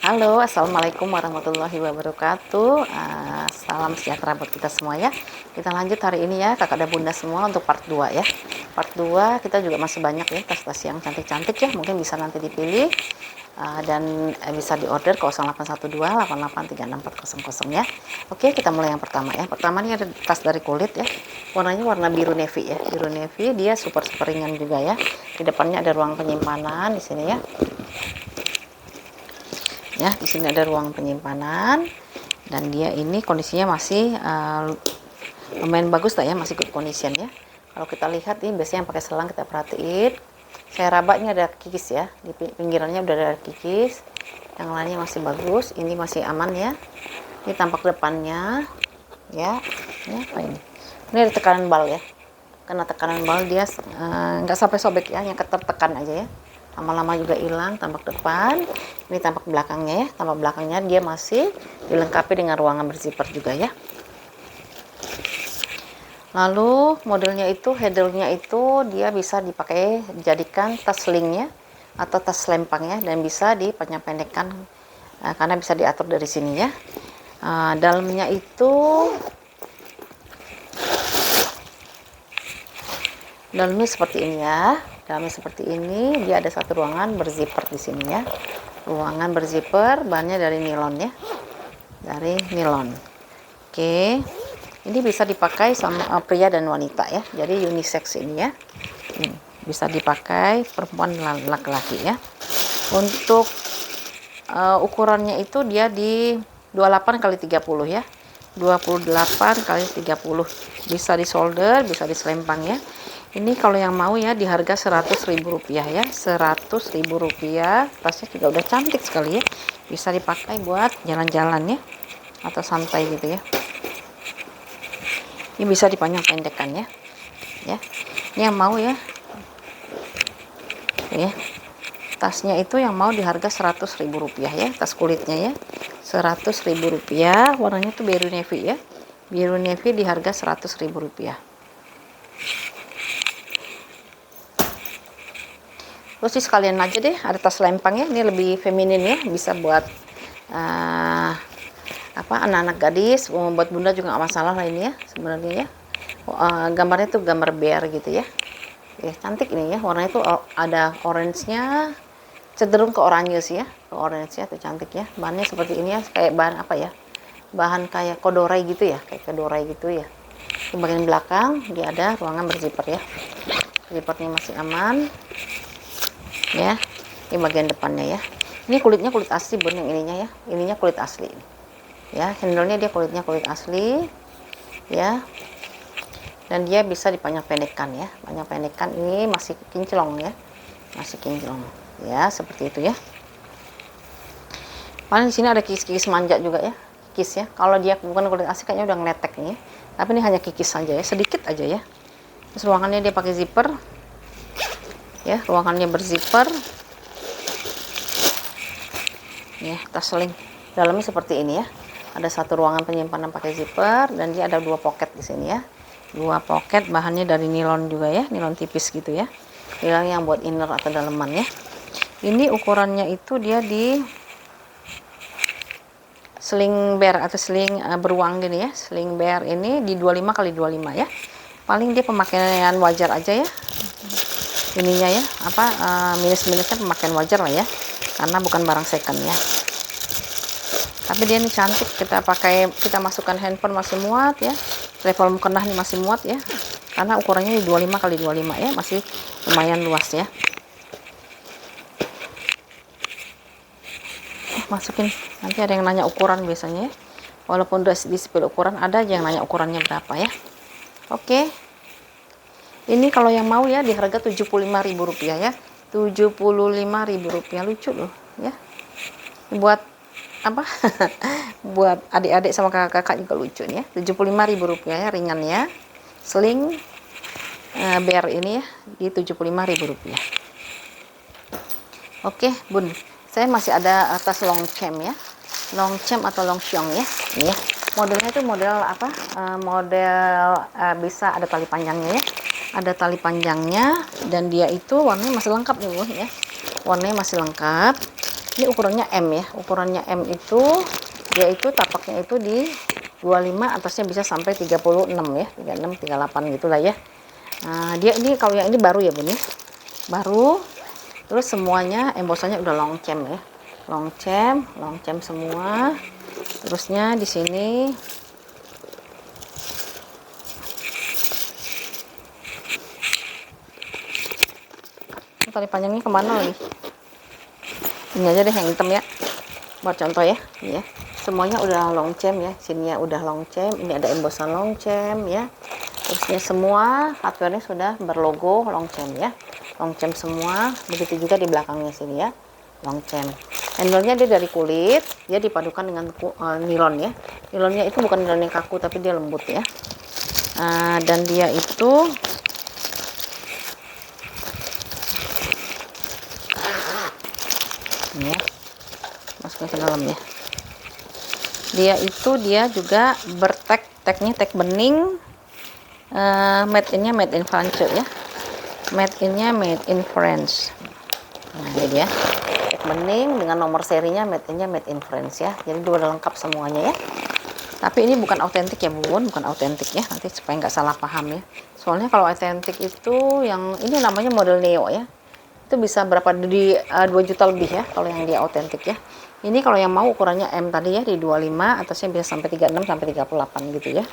Halo, assalamualaikum warahmatullahi wabarakatuh. Salam sejahtera buat kita semua ya. Kita lanjut hari ini ya, kakak dan bunda semua untuk part 2 ya. Part 2 kita juga masih banyak ya tas-tas yang cantik-cantik ya. Mungkin bisa nanti dipilih dan bisa diorder ke 0812883640 ya. Oke, kita mulai yang pertama ya. Pertama ini ada tas dari kulit ya. Warnanya warna biru navy ya. Biru navy, dia super ringan juga ya. Di depannya ada ruang penyimpanan di sini ya. Ya, di sini ada ruang penyimpanan dan dia ini kondisinya masih lumayan bagus lah ya, masih good condition ya. Kalau kita lihat ini biasanya yang pakai selang, kita perhatiin saya raba ini ada kikis ya, di pinggirannya udah ada kikis, yang lainnya masih bagus, ini masih aman ya. Ini tampak depannya ya. Ini apa ini ada tekanan bal ya, karena tekanan bal dia nggak sampai sobek ya, yang tertekan aja ya, lama-lama juga hilang. Tampak depan, ini tampak belakangnya ya. Tampak belakangnya dia masih dilengkapi dengan ruangan berzipper juga ya. Lalu modelnya itu, handle-nya itu dia bisa dipakai dijadikan tas slingnya atau tas lempangnya, dan bisa dipanjang-pendekkan karena bisa diatur dari sini ya. Dalamnya itu dalamnya seperti ini ya. Dalamnya seperti ini, dia ada satu ruangan berzipper di sini ya. Ruangan berzipper, bahannya dari nilon ya. Dari nilon. Oke. Ini bisa dipakai sama pria dan wanita ya. Jadi unisex ini ya. Bisa dipakai perempuan dan laki-laki ya. Untuk ukurannya itu dia di 28 kali 30 ya. 28 kali 30. Bisa di solder, bisa diselempang ya. Ini kalau yang mau ya di harga Rp100.000 ya, Rp100.000. Tasnya juga udah cantik sekali ya, bisa dipakai buat jalan-jalan ya atau santai gitu ya. Ini bisa dipanjang pendekkan ya. Ini yang mau ya. Tasnya itu yang mau di harga Rp100.000 ya, tas kulitnya ya, Rp100.000. Warnanya tuh biru navy ya, biru navy di harga Rp100.000. Terus sih sekalian aja deh ada tas lempang ya, ini lebih feminin ya, bisa buat anak-anak gadis, buat bunda juga nggak masalah lah ini ya sebenarnya ya. Gambarnya tuh gambar bear gitu ya. Cantik ini ya, warnanya tuh ada orange-nya, cenderung ke oranye sih ya, ke orange ya, tuh cantik ya. Bahannya seperti ini ya, kayak bahan apa ya, bahan kayak kodorai gitu ya, kayak kodorai gitu ya. Di bagian belakang dia ada ruangan berzipper ya, zippernya masih aman ya. Di bagian depannya ya, ini kulitnya kulit asli bun, yang ininya ya, ininya kulit asli ya. Handle-nya dia kulitnya kulit asli ya, dan dia bisa dipanjang pendekkan ya, panjang pendekkan. Ini masih kinclong ya, masih kinclong ya, seperti itu ya. Paling di sini ada kikis-kikis manja juga ya, kikis ya. Kalau dia bukan kulit asli kayaknya udah ngeletek nih ya, tapi ini hanya kikis saja ya, sedikit aja ya. Terus ruangannya dia pakai zipper ya, ruangannya berzipper ya. Tas sling dalamnya seperti ini ya, ada satu ruangan penyimpanan pakai zipper, dan dia ada 2 pocket di sini ya, 2 pocket. Bahannya dari nilon juga ya, nilon tipis gitu ya, nilon yang buat inner atau daleman ya. Ini ukurannya itu dia di sling bear atau sling beruang gini ya. Sling bear ini di 25 kali 25 ya. Paling dia pemakaian wajar aja ya, ininya ya, minus-minusnya pemakaian wajar lah ya, karena bukan barang second ya. Tapi dia ini cantik, kita pakai, kita masukkan handphone masih muat ya, travel mukena nih masih muat ya, karena ukurannya di 25 kali 25 ya, masih lumayan luas ya. Masukin, nanti ada yang nanya ukuran biasanya ya, walaupun udah di spill ukuran, ada aja yang nanya ukurannya berapa ya. Oke, ini kalau yang mau ya di harga Rp75.000 ya, Rp75.000, lucu loh ya. Buat apa buat adik-adik sama kakak-kakak juga lucu nih ya. Rp75.000 ya, ringan ya, sling bear ini ya di Rp75.000. Oke bun, saya masih ada tas longchamp ya, longchamp atau longchamp ya. Ini ya, modelnya itu model apa, bisa ada tali panjangnya ya, ada tali panjangnya, dan dia itu warnanya masih lengkap nih ya, warnanya masih lengkap. Ini ukurannya M ya, ukurannya M itu dia itu tapaknya itu di 25, atasnya bisa sampai 36 ya, 36 38 gitulah ya. Nah, dia ini kalau yang ini baru ya Bun ya, baru. Terus semuanya embosannya udah longcem ya, longcem semua. Terusnya di sini tali panjangnya kemana lagi? Ini aja deh yang hitam ya, buat contoh ya. Ini ya, semuanya udah longcem ya, sininya udah longcem, ini ada embosan longcem ya. Terusnya semua hardware-nya sudah berlogo longcem ya, longcem semua. Begitu juga di belakangnya sini ya, longcem. Handle-nya dia dari kulit, dia dipadukan dengan nilon ya. Nilonnya itu bukan nilon yang kaku, tapi dia lembut ya. Dan dia itu ini ya, masukin ke dalam ya. Dia juga tagnya tag bening, made in France ya, made in France. Nah ini dia tag bening dengan nomor serinya, made in France ya. Jadi udah lengkap semuanya ya. Tapi ini bukan autentik ya Bun, bukan autentik ya, nanti supaya nggak salah paham ya. Soalnya kalau autentik itu yang ini namanya model Neo ya, itu bisa berapa di 2 juta lebih ya kalau yang dia autentik ya. Ini kalau yang mau ukurannya M tadi ya, di 25, atasnya bisa sampai 36 sampai 38 gitu ya.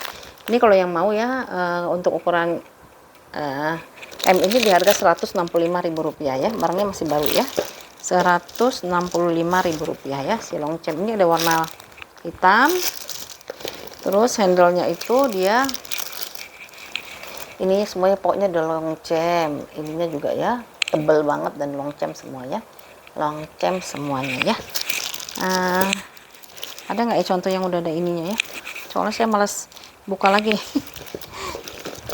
Ini kalau yang mau ya, untuk ukuran M ini di harga Rp165.000 ya, barangnya masih baru ya, Rp165.000 ya. Si longcem ini ada warna hitam. Terus handle-nya itu dia ini semuanya pokoknya ada longcem, ininya juga ya tebel banget dan longcem semuanya, ya. Ada nggak ya contoh yang udah ada ininya ya, soalnya saya malas buka lagi.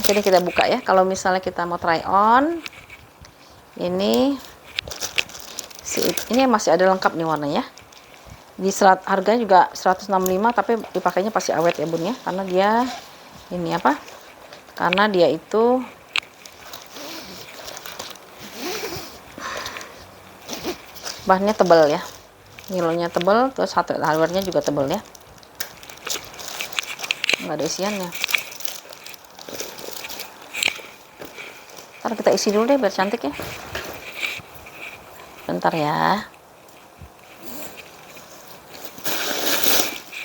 Oke deh, kita buka ya. Kalau misalnya kita mau try on, ini masih ada lengkap nih warnanya. Harganya juga 165, tapi dipakainya pasti awet ya Bun ya, karena dia ini apa, karena dia itu bahannya tebal ya, nilonnya tebal, terus hardware-nya juga tebal ya, nggak ada isiannya. Ntar kita isi dulu deh biar cantik ya, bentar ya.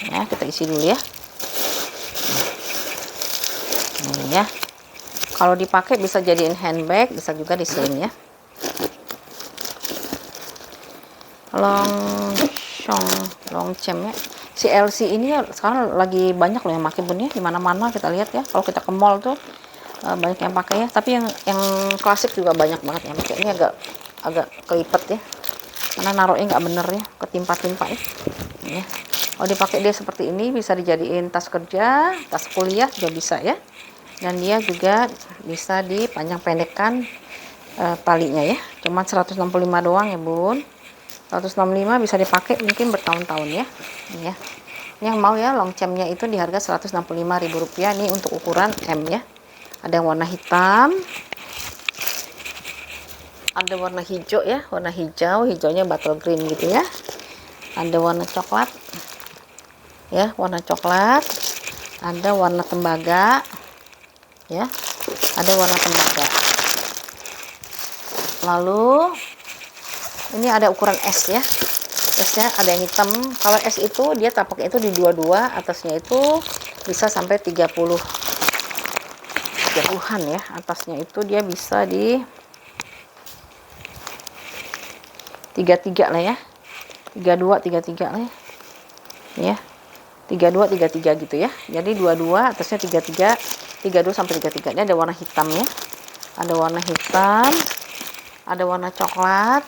Ya, kita isi dulu ya. Ini ya, kalau dipakai bisa jadiin handbag, bisa juga diseling ya. Longcem ya. Si LC ini ya sekarang lagi banyak loh yang pakai Bun ya, di mana-mana kita lihat ya. Kalau kita ke mall tuh banyak yang pakai ya. Tapi yang klasik juga banyak banget yang pakai. Ini agak kelipet ya, karena naruhnya nggak bener ya, ketimpa-timpa ya. Ini ya. Kalau dipakai dia seperti ini bisa dijadiin tas kerja, tas kuliah juga bisa ya. Dan dia juga bisa dipanjang pendekkan talinya ya. Cuman 165 doang ya Bun. 165 bisa dipakai mungkin bertahun-tahun ya. Ini ya. Ini yang mau ya longcemnya itu di harga Rp165.000. Ini untuk ukuran M ya. Ada warna hitam, ada warna hijau ya, warna hijaunya bottle green gitu ya. Ada warna coklat ya, warna coklat. Ada warna tembaga ya, ada warna tembaga. Lalu ini ada ukuran S ya, S-nya ada yang hitam. Kalau S itu dia tapaknya itu di 22, atasnya itu bisa sampai 30-an ya. Atasnya itu dia bisa di 33 lah ya, 32 33 lah ya, 32 33 gitu ya. Jadi 22, atasnya 33, 32 sampai 33. Ini ada warna hitam ya, ada warna hitam, ada warna coklat,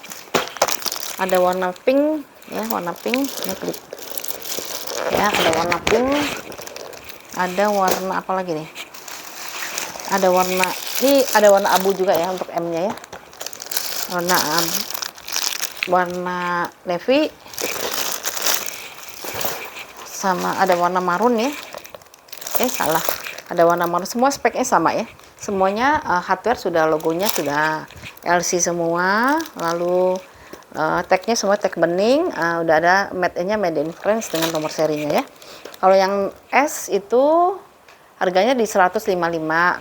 ada warna pink ya, warna pink ini klip ya, ada warna pink, ada warna apa lagi nih, ada warna abu juga ya untuk M-nya ya, warna navy, sama ada warna marun ya, salah, ada warna marun. Semua speknya sama ya, semuanya hardware sudah, logonya sudah LC semua. Lalu Tagnya semua tag bening, udah ada made-nya made in France dengan nomor serinya ya. Kalau yang S itu harganya di 155,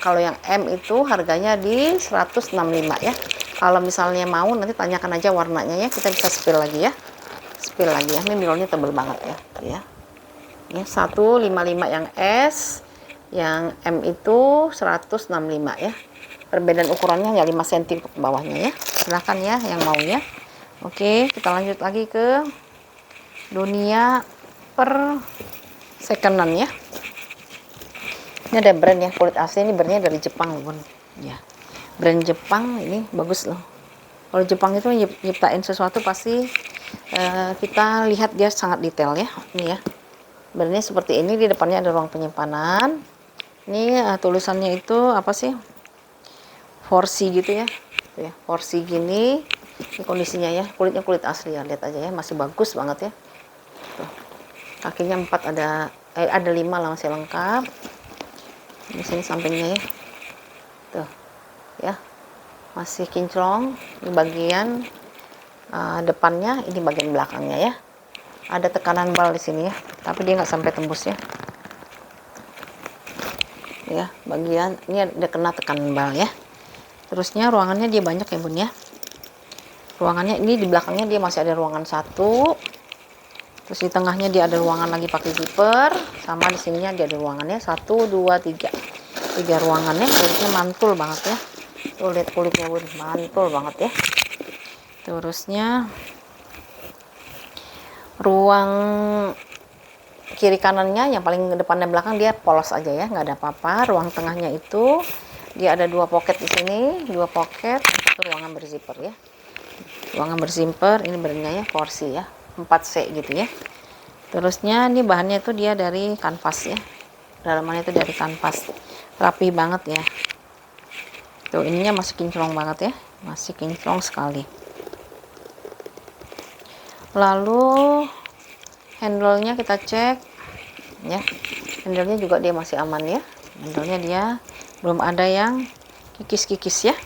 kalau yang M itu harganya di 165 ya. Kalau misalnya mau nanti tanyakan aja warnanya ya, kita bisa spill lagi ya. Spill lagi ya. Ini nilonnya tebel banget ya. Ya. Ini 155 yang S, yang M itu 165 ya. Perbedaan ukurannya hanya 5 cm ke bawahnya ya. Silahkan ya yang mau ya. Oke, kita lanjut lagi ke dunia per secondan ya. Ini ada brand ya, kulit asli ini brandnya dari Jepang loh bun. Ya, brand Jepang ini bagus loh. Kalau Jepang itu nyiptain sesuatu pasti kita lihat dia sangat detail ya. Ini ya, brandnya seperti ini, di depannya ada ruang penyimpanan. Ini tulisannya itu apa sih? 4C gitu ya. Tuh ya, 4C gini. Ini kondisinya ya, kulitnya kulit asli ya, lihat aja ya, masih bagus banget ya. Tuh. Kakinya 4 ada 5 lah, masih lengkap. Di sini sampingnya ya. Tuh. Ya. Masih kinclong di bagian depannya, ini bagian belakangnya ya. Ada tekanan bal di sini ya, tapi dia nggak sampai tembus ya. Ya, bagian ini ada kena tekanan bal ya. Terusnya ruangannya dia banyak ya bun ya. Ruangannya ini di belakangnya dia masih ada ruangan 1, terus di tengahnya dia ada ruangan lagi pakai zipper, sama di sininya dia ada ruangannya 1, 2, 3 ruangannya. Kulitnya mantul banget ya. Tuh lihat kulitnya bun, mantul banget ya. Terusnya ruang kiri kanannya yang paling depan dan belakang dia polos aja ya, nggak ada apa-apa. Ruang tengahnya itu dia ada 2 pocket di sini, 2 pocket, itu ruangan berzipper ya. Ruangan berzipper ini brandnya ya, porsi ya, 4C gitu ya. Terusnya ini bahannya itu dia dari kanvas ya, dalamannya itu dari kanvas, rapi banget ya. Tuh ininya masih kinclong banget ya, masih kinclong sekali. Lalu handle-nya kita cek ya, handle-nya juga dia masih aman ya, handle-nya dia belum ada yang kikis-kikis ya.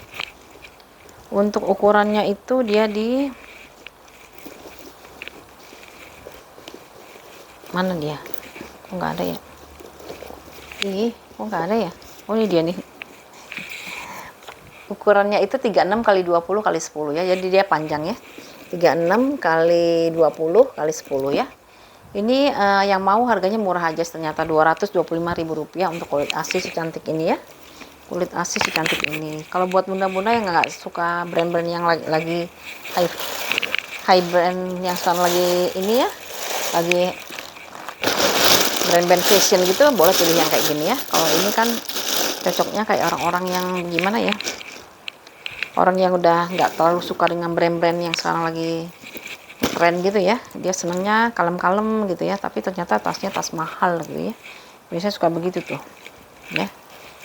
Untuk ukurannya itu dia di mana dia? Kok nggak ada ya? Kok nggak ada ya? Oh ini dia nih. Ukurannya itu 36 kali 20 kali 10 ya. Jadi dia panjang ya. 36 kali 20 kali 10 ya. Ini yang mau harganya murah aja, ternyata Rp225.000 untuk kulit asli secantik ini ya. Kulit asli secantik ini. Kalau buat bunda-bunda yang nggak suka brand-brand yang lagi high brand yang sekarang lagi ini ya, lagi brand-brand fashion gitu, boleh pilih yang kayak gini ya. Kalau ini kan cocoknya kayak orang-orang yang gimana ya, orang yang udah nggak terlalu suka dengan brand-brand yang sekarang lagi keren gitu ya. Dia senengnya kalem-kalem gitu ya, tapi ternyata tasnya tas mahal gitu ya. Biasanya suka begitu tuh ya.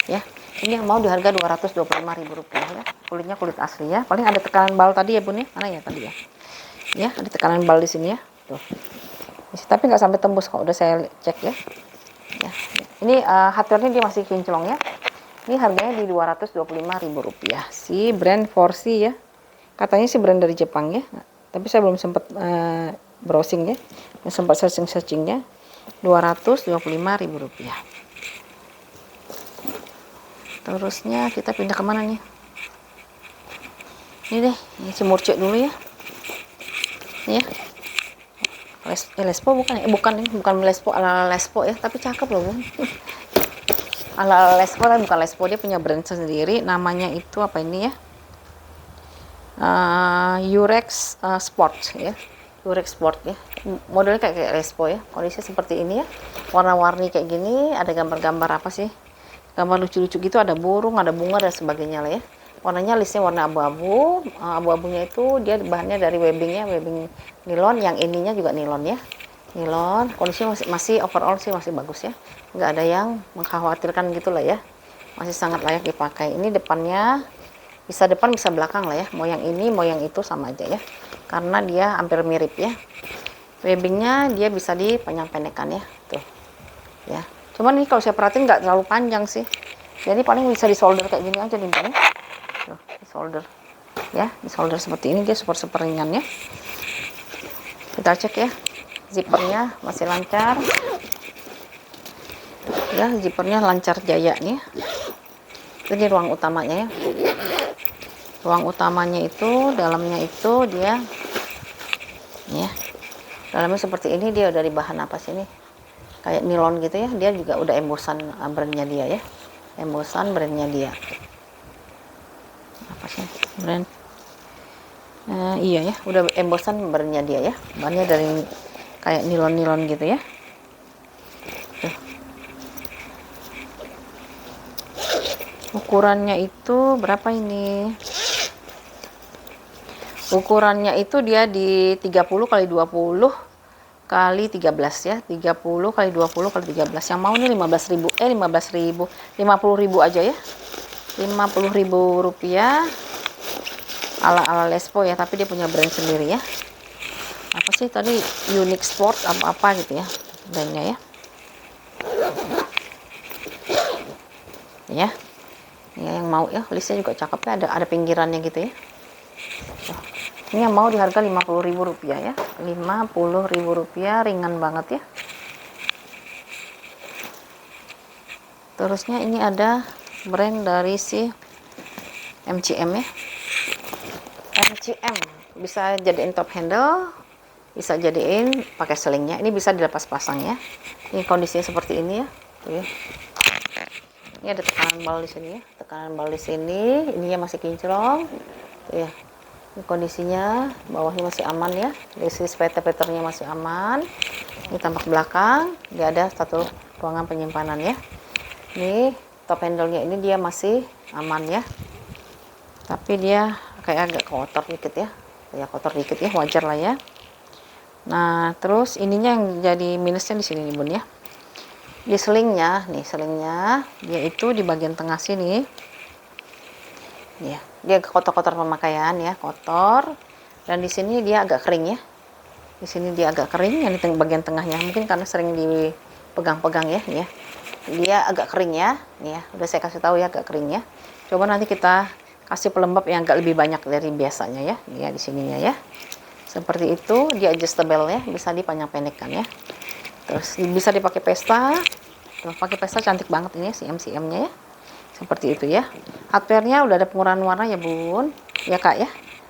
Ya, ini yang mau di harga Rp225.000 ya. Kulitnya kulit asli ya. Paling ada tekanan bal tadi ya bun ya. Mana ya tadi ya? Ya, ada tekanan bal di sini ya. Tuh. Tapi nggak sampai tembus kok, udah saya cek ya. Ya. Ini hardware-nya dia masih kinclong ya. Ini harganya di Rp225.000. Si brand 4C ya. Katanya sih brand dari Jepang ya. Tapi saya belum sempat browsing ya. Yang sempat searching-searchingnya Rp225.000. Terusnya kita pindah kemana nih? Ini deh, ini cimurcek dulu ya. Ini ya. Lespo bukan ya? Bukan Lespo, ala Lespo ya, tapi cakep loh bun. Ala Lespo tapi bukan Lespo, dia punya brand sendiri. Namanya itu apa ini ya? Urex Sport ya. Urex Sport ya. Modelnya kayak Lespo ya. Kondisinya seperti ini ya. Warna-warni kayak gini, ada gambar-gambar apa sih? Gambar lucu-lucu gitu, ada burung, ada bunga dan sebagainya lah ya. Warnanya listnya warna abu-abu. Abu-abunya itu dia bahannya dari webbing nilon, yang ininya juga nilon ya. Nilon, kondisinya masih overall sih masih bagus ya. Nggak ada yang mengkhawatirkan gitulah ya. Masih sangat layak dipakai. Ini depannya bisa depan bisa belakang lah ya. Mau yang ini mau yang itu sama aja ya. Karena dia hampir mirip ya. Webbingnya dia bisa dipanjang-pendekkan ya. Tuh. Ya. Cuman ini kalau saya perhatiin nggak terlalu panjang sih. Jadi paling bisa di solder kayak gini aja nih. Tuh, di solder. ya, di solder seperti ini dia super ringan ya. Kita cek ya, zippernya masih lancar ya, zippernya lancar jaya nih. Itu di ruang utamanya ya. Ruang utamanya itu, dalamnya itu dia ya, dalamnya seperti ini. Dia dari bahan apa sih ini, kayak nilon gitu ya. Dia juga udah embosan brandnya dia ya, embosan brandnya dia. Apa sih brand, iya ya, udah embosan brandnya dia ya. Bahannya dari kayak nilon gitu ya. Tuh. Ukurannya itu berapa ini? Ukurannya itu dia di 30 kali 20 kali 13 ya. 30 kali 20 kali 13. Yang mau nih 15.000, 50.000 aja ya. 50.000 rupiah ala Lespo ya, tapi dia punya brand sendiri ya. Apa sih tadi, Unique Sport apa gitu ya brandnya ya. Ya, yang mau ya, listnya juga cakep ya, ada pinggirannya gitu ya. Ini yang mau di harga 50.000 rupiah ya, 50.000 rupiah, ringan banget ya. Terusnya ini ada brand dari si MCM ya. MCM bisa jadiin top handle, bisa jadiin pakai selingnya. Ini bisa dilepas pasang ya. Ini kondisinya seperti ini ya. Tuh ya. Ini ada tekanan bal di sini ya. Tekanan bal di sini, ininya masih kinclong. Tuh ya. Ini kondisinya, bawahnya masih aman ya. Dari sisi speedometernya masih aman. Ini tampak belakang, dia ada satu ruangan penyimpanan ya. Ini top handle-nya ini dia masih aman ya. Tapi dia kayak agak kotor dikit ya. Ya kotor dikit ya, wajar lah ya. Nah, terus ininya yang jadi minusnya di sini nih Bun ya. Di selingnya, nih selingnya dia itu di bagian tengah sini. Ya, dia kotor-kotor pemakaian ya, kotor. Dan di sini dia agak kering ya. Di sini dia agak kering, yang di bagian tengahnya mungkin karena sering dipegang-pegang ya, nih ya. Dia agak kering ya, nih ya. Udah saya kasih tahu ya, agak kering ya. Coba nanti kita kasih pelembab yang agak lebih banyak dari biasanya ya. Nih ya, di sininya ya. Seperti itu, dia adjustable ya, bisa dipanjang-pendekkan ya. Terus bisa dipakai pesta. Tuh, pakai pesta cantik banget ini si MCM-nya ya. Seperti itu ya. Hardware-nya udah ada pengurangan warna ya Bun. Ya Kak ya.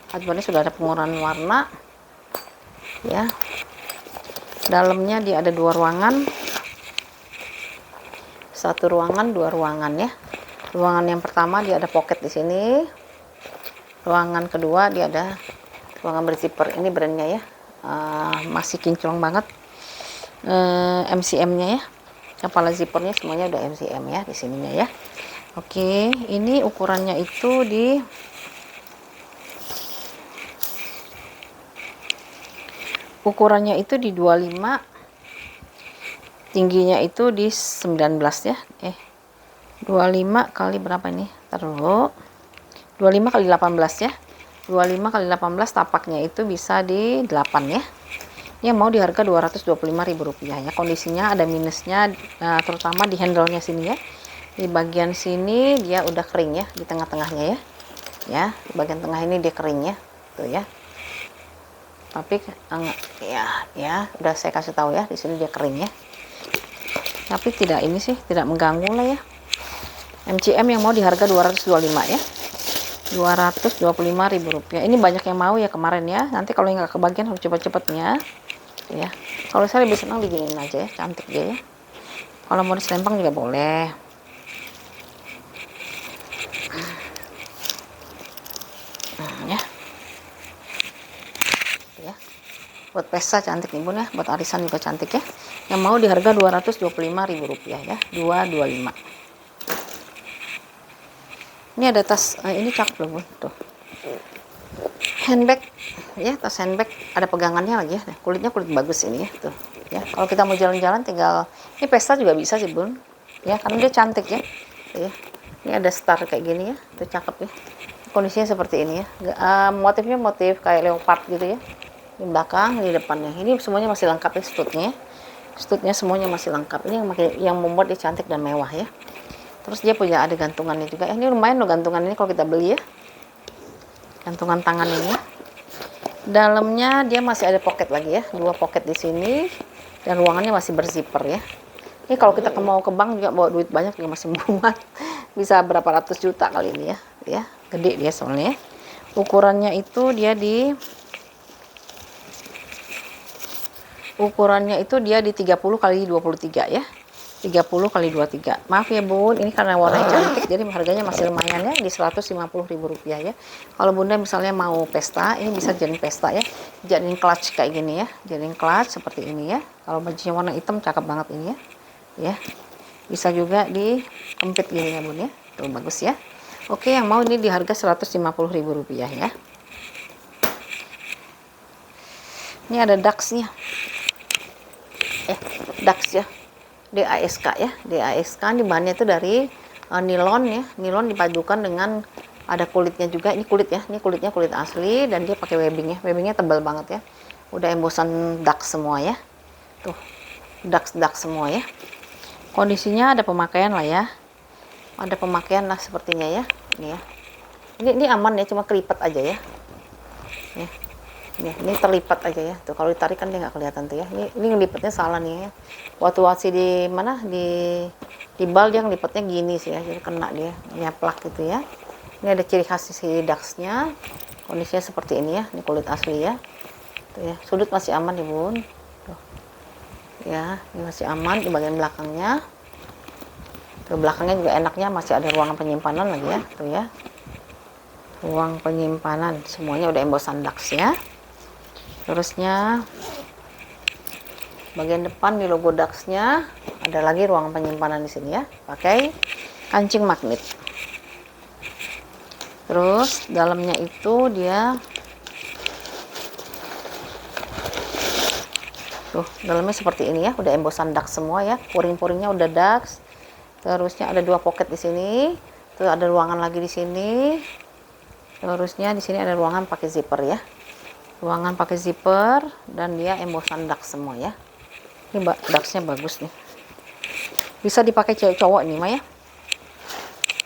Hardware-nya sudah ada pengurangan warna. Ya. Dalamnya dia ada 2 ruangan. 1 ruangan, 2 ruangan ya. Ruangan yang pertama dia ada pocket di sini. Ruangan kedua dia ada ruangan berzipper. Ini brandnya ya. Masih kinclong banget. MCM-nya ya. Kepala zippernya semuanya udah MCM ya di sininya ya. Oke, ini ukurannya itu di ukurannya itu di 25, tingginya itu di 19 ya. 25 kali berapa ini? Taruh. 25 kali 18 ya. 25 kali 18 tapaknya itu bisa di 8 ya. Ini mau di harga 225.000 rupiah ya. Kondisinya ada minusnya, terutama di handle-nya sini ya. Di bagian sini dia udah kering ya, di tengah-tengahnya ya. Ya, di bagian tengah ini dia kering ya. Tuh ya. Tapi ya udah saya kasih tahu ya, di sini dia kering ya. Tapi tidak ini sih, tidak mengganggu lah ya. MCM yang mau di harga 225 ya. 225.000 rupiah. Ini banyak yang mau ya kemarin ya. Nanti kalau nggak kebagian harus cepet-cepetnya ya. Kalau saya lebih senang diginiin aja ya, cantik dia ya. Kalau mau diselempang juga boleh. Ya. Ya. Buat pesta cantik nih Bun ya, buat arisan juga cantik ya. Yang mau di harga 225.000 rupiah ya. 225. Ini ada tas, ini cakep loh Bun tuh. Handbag ya, tas handbag ada pegangannya lagi ya. Kulitnya kulit bagus ini ya tuh. Ya, kalau kita mau jalan-jalan tinggal, ini pesta juga bisa sih Bun. Ya, karena dia cantik ya. Tuh ya. Ini ada star kayak gini ya. Tuh cakep ya. Kondisinya seperti ini ya. Motifnya motif kayak leopard gitu ya. Di belakang, di depannya. Ini semuanya masih lengkap ya stutnya. Stutnya semuanya masih lengkap. Ini yang membuat dia cantik dan mewah ya. Terus dia punya ada gantungannya juga. Ini lumayan loh gantungan ini kalau kita beli ya. gantungan tangan ini. Dalamnya dia masih ada pocket lagi ya, 2 pocket di sini, dan ruangannya masih berzipper ya. Ini kalau kita mau ke bank juga bawa duit banyak juga masih muat. Bisa berapa ratus juta kali ini ya. Ya, gede dia soalnya. Ukurannya itu dia di 30 kali 23 ya. 30 kali 23. Maaf ya Bun, ini karena warnanya cantik jadi harganya masih lumayan ya, di Rp150.000 ya. Kalau Bunda misalnya mau pesta, ini bisa jadi pesta ya. Jadiin clutch kayak gini ya. Jadiin clutch seperti ini ya. Kalau bajunya warna hitam cakep banget ini ya. Ya. Bisa juga dikempit gini ya Bun ya. Tuh bagus ya. Oke, yang mau ini di harga Rp150.000 ya. Ini ada Dax-nya. Dax ya. DASK ya. DASK ini bahannya itu dari nilon ya. Nilon dipadukan dengan ada kulitnya juga. Ini kulit ya. Ini kulitnya kulit asli dan dia pakai webbing ya. Webbingnya tebal banget ya. Udah embosan Dax semua ya. Tuh. Dax semua ya. Kondisinya ada pemakaian lah ya. Ada pemakaian lah sepertinya ya. Ini ya. Ini aman ya, cuma kelipat aja ya. Ini terlipat aja ya. Tuh kalau ditarik kan dia nggak kelihatan tuh ya. Ini ngelipatnya salah nih ya. Waktu di mana di bal dia ngelipatnya gini sih ya. Jadi kena dia nyaplak gitu ya. Ini ada ciri khas si Dax-nya. Kondisinya seperti ini ya. Ini kulit asli ya. Tuh ya. Sudut masih aman ya Bun. Tuh. Ya, ini masih aman di bagian belakangnya. Tuh belakangnya juga enaknya masih ada ruangan penyimpanan lagi ya. Tuh ya. Ruang penyimpanan semuanya udah embosan Dax ya. Terusnya bagian depan di logo Dax-nya ada lagi ruang penyimpanan di sini ya, pakai kancing magnet. Terus dalamnya itu dia tuh dalamnya seperti ini ya, udah embosan Dax semua ya, puring-puringnya udah Dax. Terusnya ada 2 pocket di sini, terus ada ruangan lagi di sini. Terusnya di sini ada ruangan pakai zipper ya. Ruangan pakai zipper dan dia embosan Dax semua ya. Ini Dax-nya bagus nih. Bisa dipakai cewek cowok nih Maya.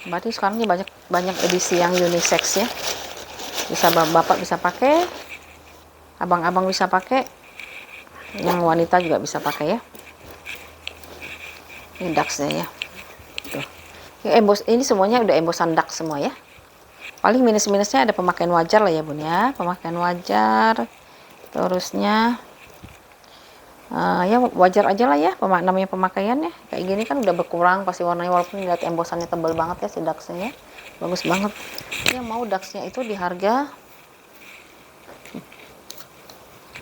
Berarti sekarang ini banyak edisi yang unisex ya. Bisa bapak bisa pakai, abang-abang bisa pakai, yang wanita juga bisa pakai ya. Ini Dax-nya ya. Tuh. Ini semuanya udah embosan Dax semua ya. Paling minus-minusnya ada pemakaian wajar lah ya Bun ya, pemakaian wajar. Terusnya ya wajar aja lah ya, namanya pemakaian ya. Kayak gini kan udah berkurang pasti warnanya, walaupun lihat embosannya tebal banget ya si Dax-nya ya. Bagus banget. Yang mau Dax-nya itu di harga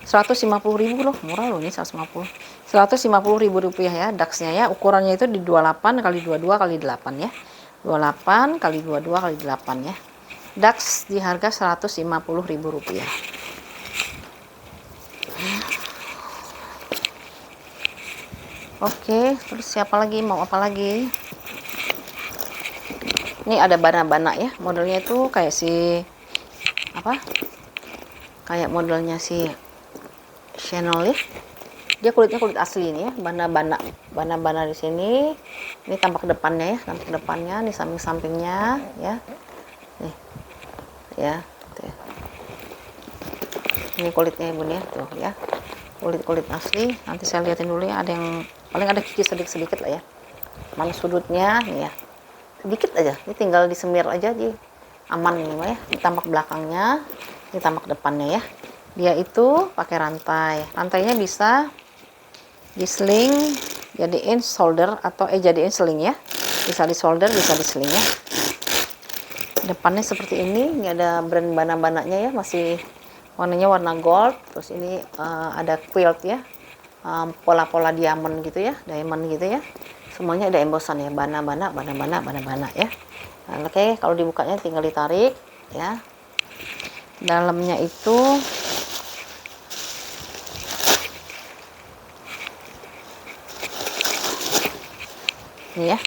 Rp150.000 loh, murah loh ini 150. Rp150.000 ya Dax-nya ya. Ukurannya itu di 28 kali 22 kali 8 ya. 28 kali 22 kali 8 ya. Dax di harga Rp150.000. Oke, terus siapa lagi? Mau apa lagi? Ini ada bana-bana ya. Modelnya itu kayak si apa? Kayak modelnya si Chanel ya. Dia kulitnya kulit asli ini ya. Bana-bana di sini. Ini tampak depannya ya, tampak depannya, di samping-sampingnya ya. Nih. Ya, tuh ya. Ini kulitnya ya Bun ya, tuh ya. Kulit asli. Nanti saya liatin dulu ya, ada yang paling ada kikis sedikit lah ya. Mana sudutnya nih ya. Sedikit aja. Ini tinggal disemir aja di aman nih ya. Ini tampak belakangnya, ini tampak depannya ya. Dia itu pakai rantai. Rantainya bisa di-sling, jadiin solder atau jadiin sling ya. Bisa di solder, bisa di sling ya. Depannya seperti ini ada brand bana-bananya ya, masih warnanya warna gold. Terus ini ada quilt ya, pola-pola diamond gitu ya, diamond gitu ya. Semuanya ada embosan ya, bana-bana ya. Nah, oke, kalau dibukanya tinggal ditarik ya. Dalamnya itu ini ya,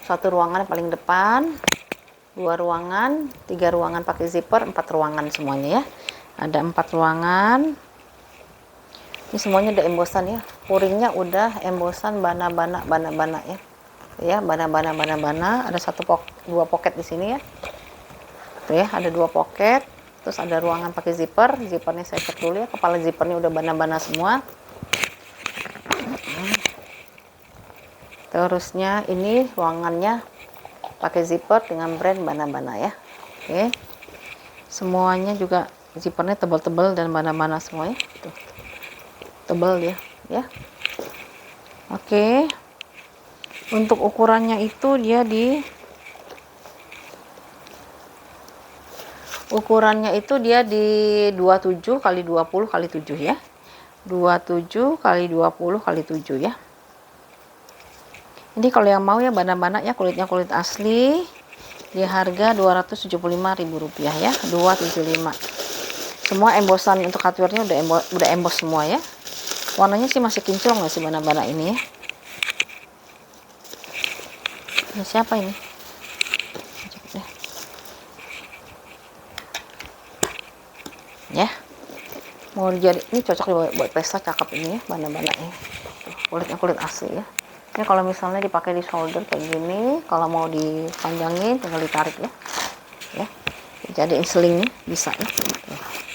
satu ruangan paling depan, 2 ruangan, 3 ruangan pakai zipper, 4 ruangan semuanya ya. Ada 4 ruangan. Ini semuanya udah embosan ya. Puringnya udah embosan bana-bana ya. Ya, bana. Ada 2 pocket di sini ya. Tuh ya, ada 2 pocket. Terus ada ruangan pakai zipper. Zippernya saya cek dulu ya, kepala zippernya udah bana-bana semua. Terusnya ini ruangannya pakai zipper dengan brand bana-bana ya. Oke. Semuanya juga zippernya tebal-tebal dan bana-bana semuanya. Tuh. Tebal dia ya. Oke. Untuk ukurannya itu dia di ukurannya itu dia di 27 kali 20 kali 7 ya. 27 kali 20 kali 7 ya. Ini kalau yang mau ya bana-bana ya, kulitnya kulit asli, di harga Rp275.000 ya, 275. Semua embosan untuk hardware-nya udah emboss semua ya. Warnanya sih masih kinclong nggak sih bana-bana ini ya. Ini siapa ini? Ya. Mau jadi ini cocok buat pesta, cakep ini ya bana-bana ini. Kulitnya kulit asli ya. Ini kalau misalnya dipakai di shoulder kayak gini, kalau mau dipanjangin tinggal ditarik ya. Ya. Jadiin sling bisa ya.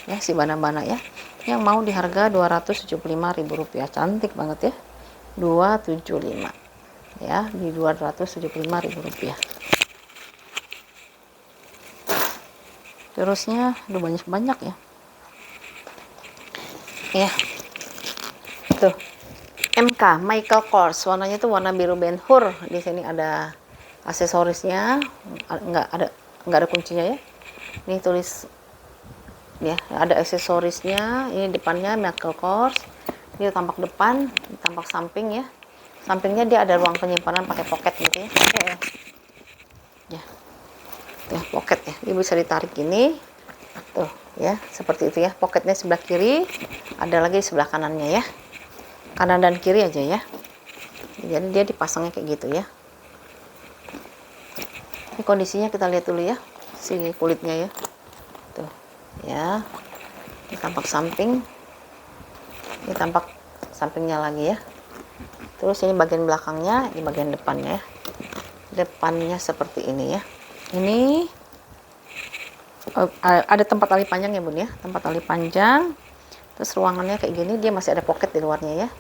Ya si bana-bana ya. Yang mau di harga Rp275.000. Cantik banget ya. 275. Ya, di Rp275.000. Terusnya udah banyak-banyak ya. Ya. Tuh. MK Michael Kors, warnanya tuh warna biru Ben Hur. Di sini ada aksesorisnya, nggak ada kuncinya ya. Ini tulis ya, ada aksesorisnya. Ini depannya Michael Kors. Ini tampak depan, tampak samping ya. Sampingnya dia ada ruang penyimpanan pakai pocket gitu ya. Ya, tuh, pocket ya. Dia bisa ditarik gini, tuh ya, seperti itu ya. Pocketnya sebelah kiri, ada lagi di sebelah kanannya ya. Kanan dan kiri aja ya. Jadi dia dipasangnya kayak gitu ya. Ini kondisinya kita lihat dulu ya, si kulitnya ya. Tuh ya. Ini tampak samping. Ini tampak sampingnya lagi ya. Terus ini bagian belakangnya, ini bagian depannya ya. Depannya seperti ini ya. Ini ada tempat tali panjang ya Bun ya, tempat tali panjang. Terus ruangannya kayak gini, dia masih ada pocket di luarnya ya.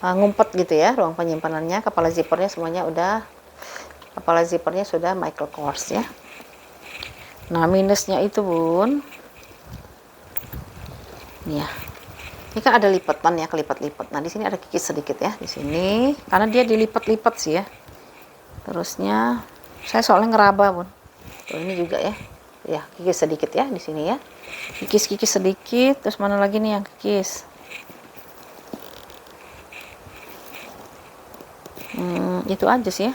Ngumpet gitu ya ruang penyimpanannya. Kepala zippernya semuanya udah, kepala zippernya sudah Michael Kors ya. Nah minusnya itu Bun, nih ya, ini kan ada lipatan ya, kelipat-lipat. Nah di sini ada kikis sedikit ya di sini, karena dia dilipat-lipat sih ya. Terusnya saya soalnya ngeraba Bun. Tuh ini juga ya, ya kikis sedikit ya di sini ya, kikis sedikit. Terus mana lagi nih yang kikis? Itu aja sih ya.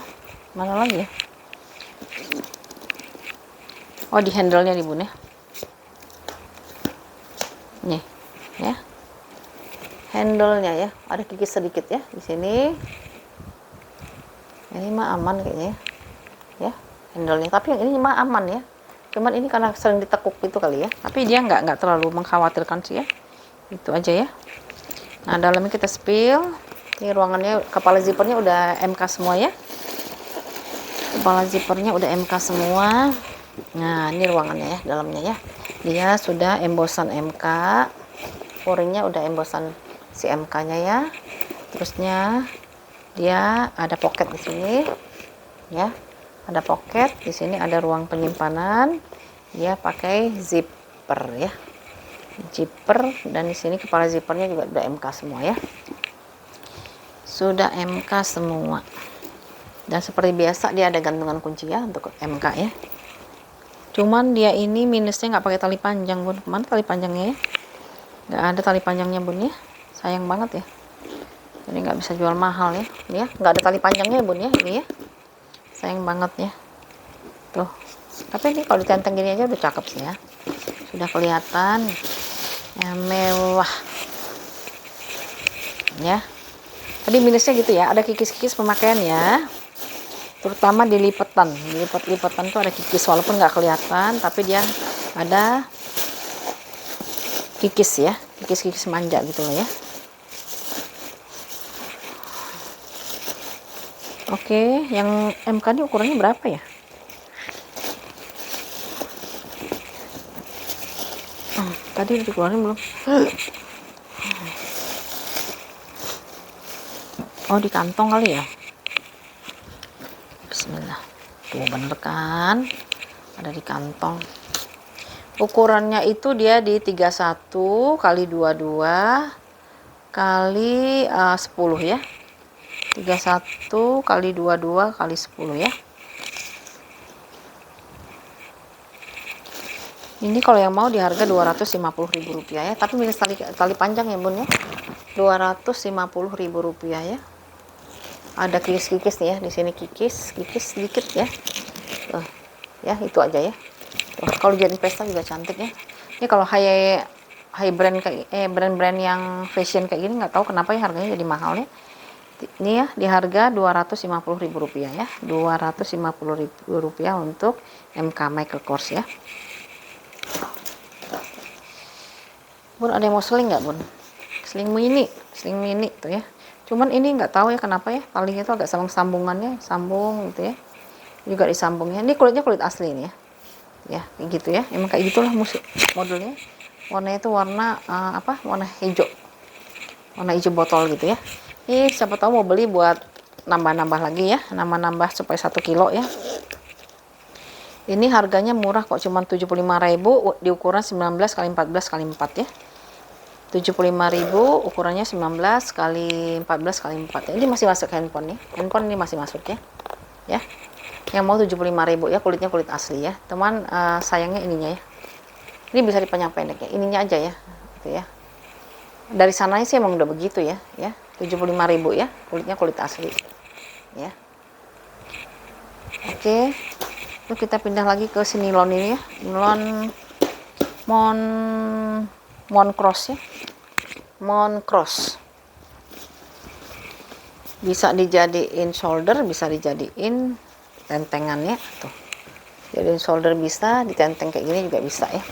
Mana lagi ya? Oh di handle-nya nih Bun ya. Nih ya. Handle-nya ya, ada kikis sedikit ya di sini. Ini mah aman kayaknya ya. Handle-nya, tapi yang ini mah aman ya. Cuman ini karena sering ditekuk itu kali ya. Tapi dia nggak terlalu mengkhawatirkan sih ya. Itu aja ya. Nah dalamnya kita spill. Ini ruangannya, kepala zippernya udah MK semua ya. Kepala zippernya udah MK semua. Nah ini ruangannya ya, dalamnya ya. Dia sudah embosan MK. O-ringnya udah embosan si MK-nya ya. Terusnya dia ada pocket di sini ya. Ada pocket di sini, ada ruang penyimpanan. Dia pakai zipper ya. Zipper, dan di sini kepala zippernya juga udah MK semua ya. Sudah MK semua. Dan seperti biasa dia ada gantungan kunci ya untuk MK ya. Cuman dia ini minusnya nggak pakai tali panjang Bun. Mana tali panjangnya ya? Nggak ada tali panjangnya Bun ya. Sayang banget ya. Jadi nggak bisa jual mahal ya. Ini ya, nggak ada tali panjangnya Bun ya ini ya. Sayang banget ya. Tuh. Tapi ini kalau ditenteng gini aja udah cakep sih ya. Sudah kelihatan ya, mewah. Ya. Tadi minusnya gitu ya, ada kikis-kikis pemakaian ya. Terutama di lipatan. Di lipat-lipatan tuh ada kikis, walaupun nggak kelihatan, tapi dia ada kikis ya. Kikis-kikis manja gitu loh ya. Oke, yang MK ini ukurannya berapa ya? Tadi udah dikeluarin belum? Oh, di kantong kali ya. Bismillah. Tuh bener kan? Ada di kantong. Ukurannya itu dia di 31 kali 22 kali 10 ya. 31 kali 22 kali 10 ya. Ini kalau yang mau di harga Rp250.000 ya, tapi minus tali panjang ya bun ya. Rp250.000 ya. Ada kikis-kikis nih ya, di sini kikis sedikit ya. Tuh, ya itu aja ya. Tuh, kalau jadi pesta juga cantik ya. Ini kalau high brand kayak brand-brand yang fashion kayak gini nggak tahu kenapa ya harganya jadi mahal ya. Ini ya di harga Rp250.000 ya. Rp250.000 untuk MK Michael Kors ya. Bun, ada yang mau seling nggak bun? Seling mini tuh ya. Cuman ini nggak tahu ya kenapa ya, palingnya itu agak sambungannya sambung gitu ya. Juga disambungnya. Ini kulitnya kulit asli nih ya. Ya kayak gitu ya. Emang kayak gitulah modelnya. Warnanya itu warna warna hijau. Warna hijau botol gitu ya. Ini siapa tahu mau beli buat nambah-nambah lagi ya, nambah supaya 1 kilo ya. Ini harganya murah kok, cuma 75.000 di ukuran 19 kali 14 kali 4 ya. 75.000 ukurannya 19 kali 14 kali 4 ya. Ini masih masuk handphone ya. Handphone ini masih masuk ya. Ya. Yang mau 75.000 ya, kulitnya kulit asli ya. Teman sayangnya ininya ya. Ini bisa dipanjang pendek ya. Ininya aja ya. Gitu ya. Dari sananya sih emang udah begitu ya, 75.000 ya. Kulitnya kulit asli. Ya. Oke. Terus kita pindah lagi ke si nilon ini ya. Nilon Moncross ya. Moncross. Bisa dijadiin shoulder, bisa dijadiin tentengannya tuh. Jadiin shoulder bisa, ditenteng kayak gini juga bisa ya.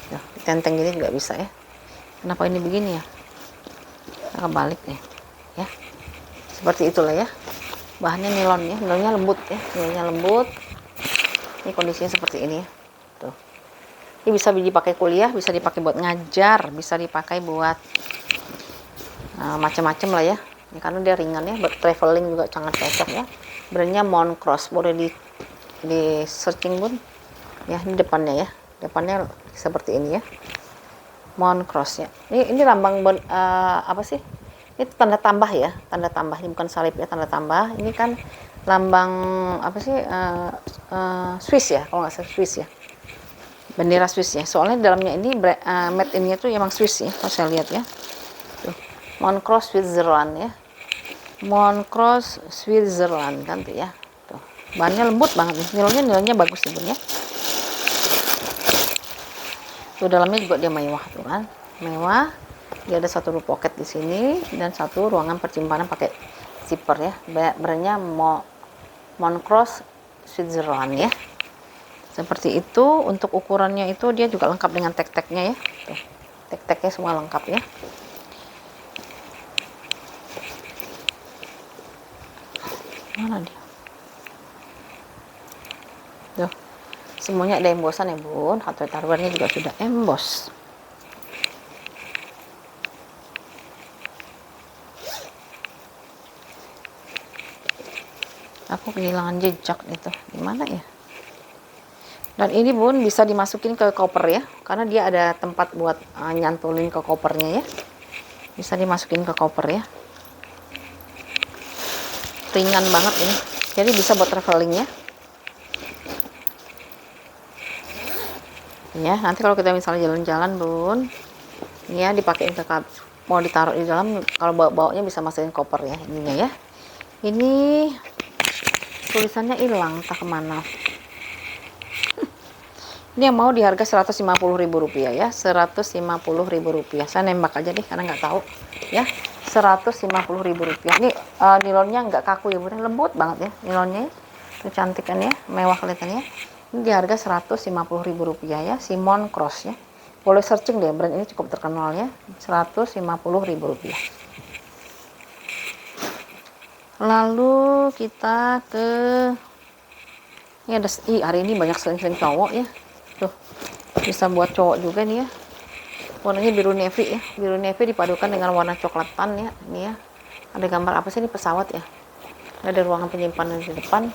Tuh, ditenteng gini juga bisa ya. Kenapa ini begini ya? Kebalik nih. Ya. Seperti itulah ya. Bahannya nilon ya, nilonnya lembut ya. Nilonnya lembut. Ini kondisinya seperti ini ya. Tuh. Ini bisa dipakai kuliah, bisa dipakai buat ngajar, bisa dipakai buat macam-macam lah ya. Ini karena dia ringan ya, buat traveling juga sangat cocok ya. Brandnya Moncross, boleh di searching bun. Ya, ini depannya ya. Depannya seperti ini ya. Moncross ya. Ini lambang apa sih? Ini tanda tambah ya, tanda tambah. Ini bukan salib ya, tanda tambah. Ini kan lambang apa sih? Swiss ya, kalau nggak salah Swiss ya. Bendera Swiss ya. Soalnya dalamnya ini made in-nya tuh emang Swiss ya, kalau saya lihat ya. Tuh. Moncross Switzerland ya. Moncross Switzerland kan tuh ya. Tuh. Bahannya lembut banget nih. Nilainya bagus sebenarnya. Tuh dalamnya juga dia mewah tuh kan. Mewah. Dia ada satu pocket di sini dan satu ruangan persimpanan pakai zipper ya. Brandnya Moncross Switzerland ya. Seperti itu. Untuk ukurannya itu dia juga lengkap dengan tek-teknya ya. Tuh. Tek-teknya semua lengkap ya. Mana dia? Tuh. Semuanya ada embosan ya bun. Hardware-nya juga sudah emboss. Aku kehilangan jejak itu, gimana ya? Dan ini bun bisa dimasukin ke koper ya, karena dia ada tempat buat nyantulin ke kopernya ya. Bisa dimasukin ke koper ya. Ringan banget ini, jadi bisa buat traveling ya. Ya, nanti kalau kita misalnya jalan-jalan bun, ini ya dipakein ke mau ditaruh di dalam, kalau bawanya bisa masukin koper ya ininya ya. Ini tulisannya hilang, tak kemana. Ini yang mau di harga Rp150.000 ya, Rp150.000. Saya nembak aja deh karena nggak tahu ya. Rp150.000. Ini nilonnya nggak kaku ya bun, lembut banget ya nilonnya. Itu cantik kan ya, mewah kelihatannya. Ini di harga Rp150.000 ya, si Moncross ya. Boleh searching deh, brand ini cukup terkenal ya. Rp150.000. Lalu kita ke ini ada hari ini banyak sling-sling cowok ya. Tuh. Bisa buat cowok juga nih ya. Warnanya biru navy ya, biru navy dipadukan dengan warna coklatan ya. Ini ya, ada gambar apa sih, ini pesawat ya. Ada ruangan penyimpanan di depan.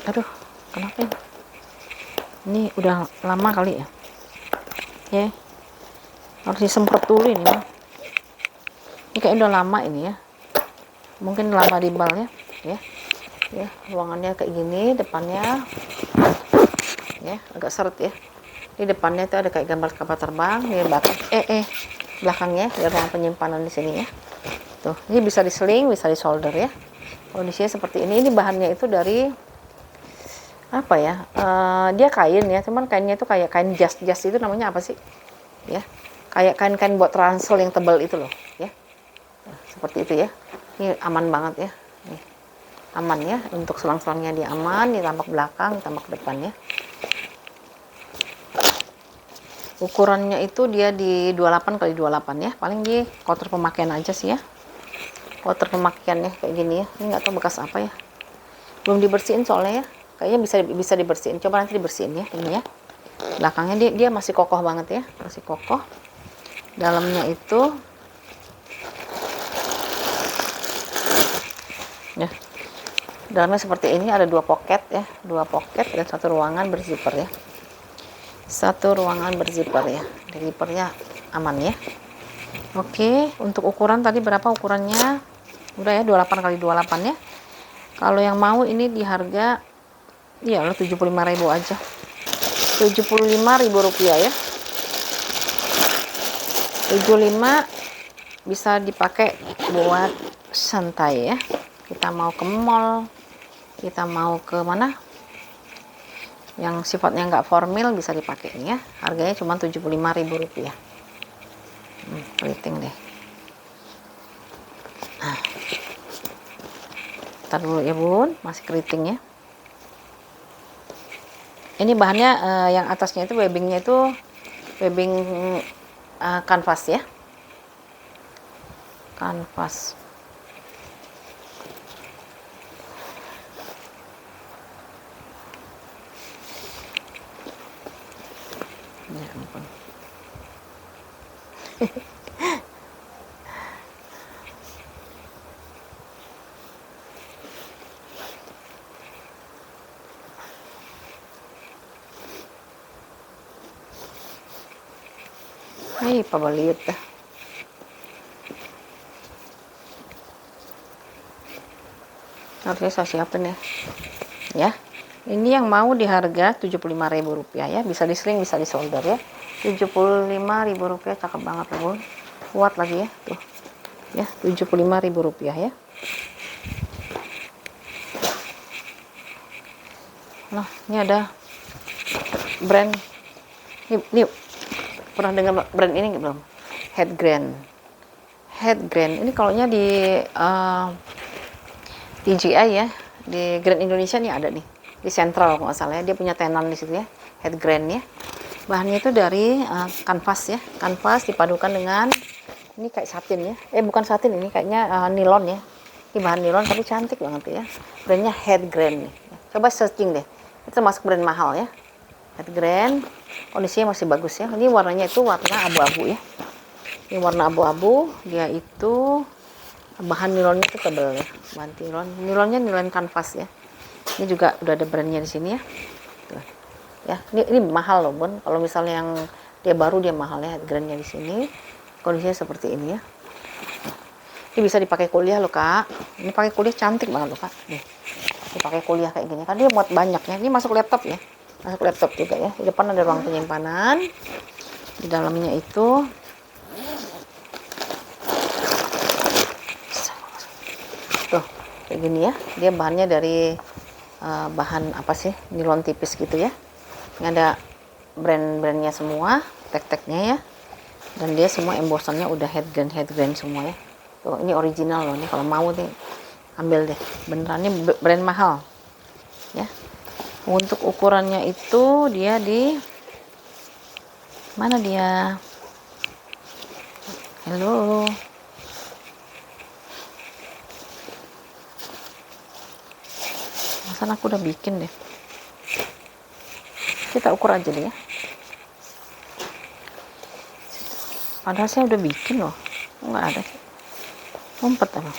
Aduh, kenapa ini? Ini udah lama kali ya. Ya, harus disemprot dulu ini mah. Ini kayak udah lama ini ya. Mungkin lama di bal ya. Ya, ruangannya kayak gini, depannya ya agak seret ya. Di depannya itu ada kayak gambar kapal terbang, di belakang belakangnya ada ruang penyimpanan di sini ya. Tuh, ini bisa diseling, bisa disolder ya. Kondisinya seperti ini. Ini bahannya itu dari apa ya? Dia kain ya, cuman kainnya itu kayak kain jas itu namanya apa sih? Ya, kayak kain-kain buat ransel yang tebal itu loh ya. Nah, seperti itu ya. Ini aman banget ya. Nih, aman ya, untuk selang-selangnya dia aman, di tampak belakang, di tampak depan ya. Ukurannya itu dia di 28 kali 28 ya, paling di kotor pemakaian aja sih ya. Kotor pemakaiannya kayak gini ya. Ini nggak tahu bekas apa ya, belum dibersihin soalnya ya. Kayaknya bisa dibersihin, coba nanti dibersihin ya. Ini ya, belakangnya dia masih kokoh banget ya, masih kokoh. Dalamnya itu ya, dalamnya seperti ini, ada 2 pocket ya, 2 pocket dan 1 ruangan berzipper ya. 1 ruangan berzipper ya, zippernya aman ya. Oke, untuk ukuran tadi berapa ukurannya? Udah ya, 28 kali 28 ya. Kalau yang mau ini di harga ya 75.000 aja. 75.000 rupiah ya. 75 bisa dipakai buat santai ya. Kita mau ke mall, kita mau ke mana yang sifatnya nggak formal, bisa dipakai ini ya. Harganya cuma 75.000 rupiah. Keriting deh. Nah, ntar dulu ya bun, masih keriting ya. Ini bahannya yang atasnya itu webbingnya itu webbing kanvas ya, kanvas. Ya ampun. Ay, pabaliut dah. Harusnya saya siapin ya. Ya. Ini yang mau di harga 75.000 rupiah ya. Bisa diseling, bisa disolder ya. 75.000 rupiah, cakep banget ya bun. Kuat lagi ya. Tuh. Ya, 75.000 rupiah ya. Nah, ini ada brand. Ini pernah dengar brand ini belum? Headgrand. Ini kalaunya di TGI ya, di Grand Indonesia nih ada nih, di Central kalau nggak salah ya, dia punya tenan di situ ya, Headgrand ya. Bahannya itu dari kanvas ya, kanvas dipadukan dengan ini kayak satin ya, bukan satin, ini kayaknya nilon ya. Ini bahan nilon tapi cantik banget ya. Brandnya Headgrand nih. Coba searching deh, itu termasuk brand mahal ya. Headgrand, kondisinya masih bagus ya. Ini warnanya itu warna abu-abu ya. Ini warna abu-abu, dia itu bahan nilonnya itu tebal ya. Bahan nilonnya nilon kanvas ya. Ini juga udah ada brandnya di sini ya. Tuh. Ya, ini mahal loh bun. Kalau misalnya yang dia baru dia mahal ya. Headgrandnya di sini. Kondisinya seperti ini ya. Ini bisa dipakai kuliah loh kak. Ini pakai kuliah cantik banget loh kak. Nih, dipakai kuliah kayak gini kan dia muat banyak ya. Ini masuk laptop ya. Masuk laptop juga ya. Di depan ada ruang penyimpanan. Di dalamnya itu tuh kayak gini ya. Dia bahannya dari bahan apa sih? Nilon tipis gitu ya. Ini ada brand-brandnya semua, tag-tagnya ya. Dan dia semua embossannya udah headgrand semua ya. Tuh, ini original loh nih, kalau mau nih ambil deh. Benerannya brand mahal. Ya. Untuk ukurannya itu dia di mana dia? Halo. Masa aku udah bikin deh. kita ukur aja nih ya. Padahal saya udah bikin loh, nggak ada sih. Ngumpet apa?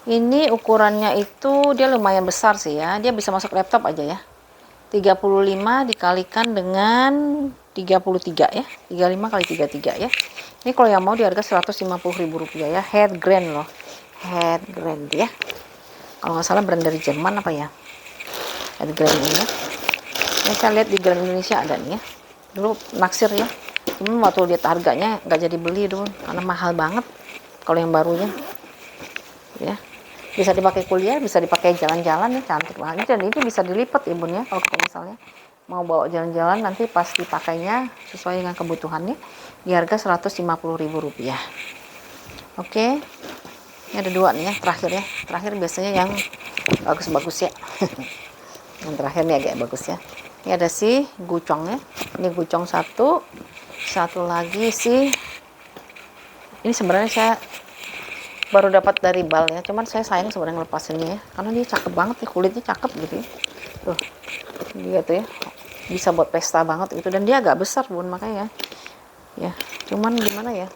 Ini ukurannya itu dia lumayan besar sih ya, dia bisa masuk laptop aja ya. 35 dikalikan dengan 33 ya, 35 kali 33 ya. Ini kalau yang mau di harga Rp150.000 ya, head grand loh, head grand ya. Kalau nggak salah brand dari Jerman apa ya, head grand ini ya. Ini saya lihat di Grand Indonesia ada nih ya, dulu naksir ya, cuman waktu lihat harganya nggak jadi beli dulu karena mahal banget kalau yang barunya ya. Bisa dipakai kuliah, bisa dipakai jalan-jalan ya, cantik banget. Dan ini bisa dilipat ya bun ya, kalau misalnya mau bawa jalan-jalan nanti pas dipakainya sesuai dengan kebutuhannya, di harga Rp150.000. Oke, ini ada dua nih ya, terakhir biasanya yang bagus-bagus ya. Yang terakhir nih agak bagus ya. Ini ada si gucong ya, ini gucong satu lagi si, ini sebenarnya saya baru dapat dari bal ya, cuman saya sayang sebenarnya ngelepasinnya ya, karena dia cakep banget ya, kulitnya cakep gitu ya. Tuh dia tuh ya, bisa buat pesta banget gitu, dan dia agak besar bun, makanya ya, cuman gimana ya,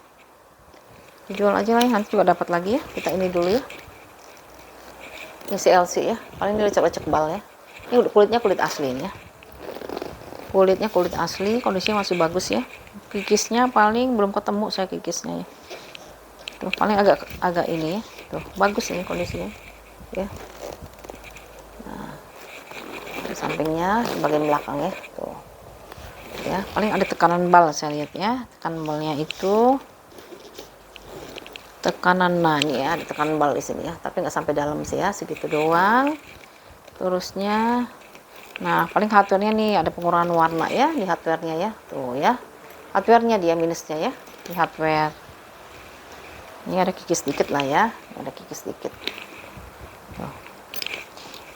dijual aja lah ya, nanti juga dapat lagi ya. Kita ini dulu ya, ini si LC ya, paling dia lecek-lecek bal ya. Ini kulitnya kulit asli ini ya, kulitnya kulit asli, kondisinya masih bagus ya. Kikisnya paling belum ketemu saya kikisnya ya. Tuh, paling agak ini ya, tuh bagus ini kondisinya ya. Nah, di sampingnya di bagian belakang ya, tuh ya, paling ada tekanan bal saya lihat ya, tekanan balnya itu tekanan, nah ini ya ada tekanan bal di sini ya, tapi nggak sampai dalam sih ya, segitu doang. Terusnya nah paling hardware-nya nih ada pengurangan warna ya di hardware-nya ya, tuh ya, hardware-nya dia minusnya ya di hardware. Ini ada kikis dikit lah ya, ada kikis dikit. Tuh.